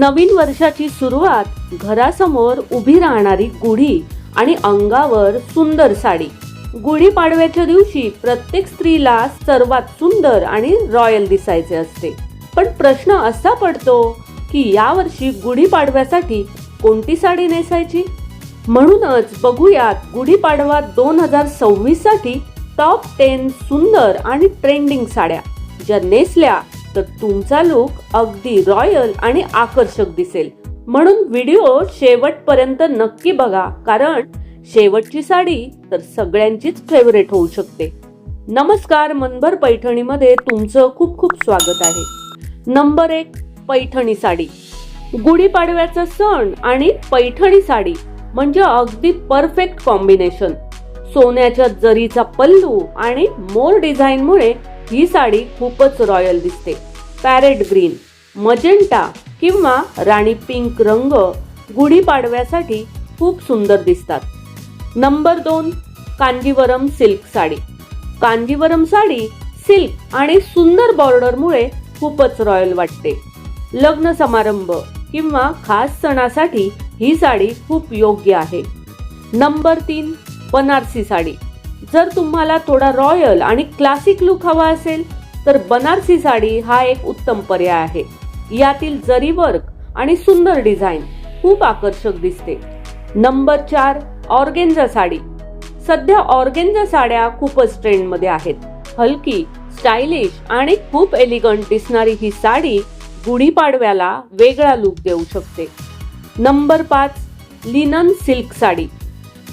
नवीन वर्षाची सुरुवात घरासमोर उभी राहणारी गुढी आणि अंगावर सुंदर साडी. गुढीपाडव्याच्या दिवशी प्रत्येक स्त्रीला सर्वात सुंदर आणि रॉयल दिसायचे असते. पण प्रश्न असा पडतो की यावर्षी गुढीपाडव्यासाठी कोणती साडी नेसायची. म्हणूनच बघूयात गुढीपाडवा 2026 साठी टॉप 10 सुंदर आणि ट्रेंडिंग साड्या, ज्या नेसल्या तर तुमचा लुक अगदी रॉयल आणि आकर्षक दिसेल. म्हणून व्हिडिओ शेवटपर्यंत नक्की बघा, कारण शेवटची साडी तर सगळ्यांचीच फेवरेट होऊ शकते. नमस्कार, मनभर पैठणीमध्ये तुमचं खूप खूप स्वागत आहे. नंबर 1, पैठणी साडी. गुढीपाडव्याचा सण आणि पैठणी साडी म्हणजे अगदी परफेक्ट कॉम्बिनेशन. सोन्याच्या जरीचा पल्लू आणि मोर डिझाईनमुळे ही साडी खूपच रॉयल दिसते. पॅरेट ग्रीन, मजेंटा किंवा राणी पिंक रंग गुढीपाडव्यासाठी खूप सुंदर दिसतात. Number 2, Kanjeevaram silk sari. Kanjeevaram sari silk आणि सुंदर बॉर्डरमुळे खूपच रॉयल वाटते. लग्न समारंभ किंवा खास सणासाठी ही साडी खूप योग्य आहे. नंबर 3, बनारसी साडी. जर तुम्हाला थोडा रॉयल आणि क्लासिक लुक हवा असेल तर बनारसी साडी हा एक उत्तम पर्याय आहे. यातील जरी वर्क आणि सुंदर डिझाईन खूप आकर्षक दिसते. Number 4, organza sari. सध्या ऑर्गेन्झा साड्या खूपच ट्रेंडमध्ये आहेत. हलकी, स्टायलिश आणि खूप एलिगंट दिसणारी ही साडी गुढीपाडव्याला वेगळा लुक देऊ शकते. Number 5, linen silk sari.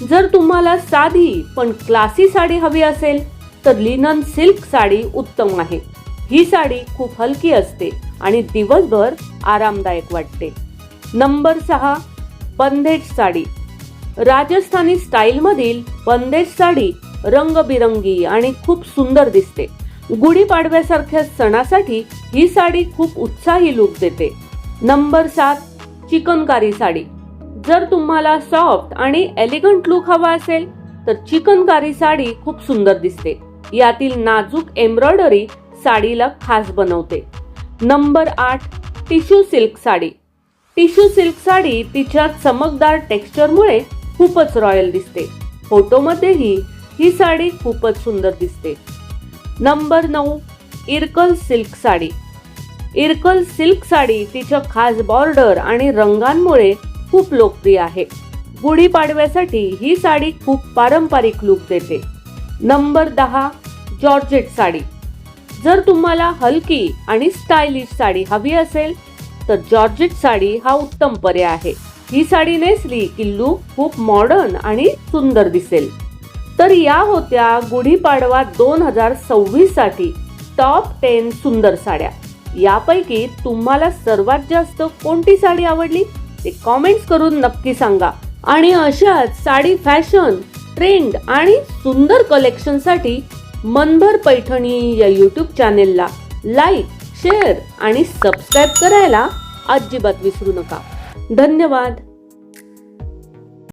जर तुम्हाला साधी पण क्लासी साडी हवी असेल तर लिनन सिल्क साडी उत्तम आहे. ही साडी खूप हलकी असते आणि दिवसभर आरामदायक वाटते. नंबर 6, बंदेज साडी. राजस्थानी स्टाईलमधील बंदेज साडी रंगबिरंगी आणि खूप सुंदर दिसते. गुढीपाडव्यासारख्या सणासाठी ही साडी खूप उत्साही लुक देते. नंबर 7, चिकनकारी साडी. जर तुम्हाला सॉफ्ट आणि एलिगंट लुक हवा असेल तर चिकनकारी साडी खूप सुंदर दिसते. यातील नाजूक एम्ब्रॉयडरी साडीला खास बनवते. Number 8, tissue silk sari. Tissue silk sari तिच्या चमकदार टेक्स्चरमुळे खूपच रॉयल दिसते. फोटोमध्येही ही साडी खूपच सुंदर दिसते. Number 9, Irkal silk sari. Irkal silk sari तिच्या खास बॉर्डर आणि रंगांमुळे खूप लोकप्रिय आहे. गुढीपाडव्यासाठी ही साडी खूप पारंपरिक लुक देते. Number 10, georgette sari. जर तुम्हाला हलकी आणि स्टायलिश साडी हवी असेल तर जॉर्जेट साडी हा उत्तम पर्याय आहे. ही साडी नेसली की लुक खूप मॉडर्न आणि सुंदर दिसेल. तर या होत्या गुढीपाडवा 2026 साठी टॉप 10 सुंदर साड्या. यापैकी तुम्हाला सर्वात जास्त कोणती साडी आवडली ते कॉमेंट्स करून नक्की सांगा. आणि अशाच साडी फॅशन, ट्रेंड आणि सुंदर कलेक्शनसाठी मनभर पैठणी या यूट्यूब चॅनेलला लाईक, शेअर आणि सबस्क्राईब करायला अजिबात विसरू नका. धन्यवाद.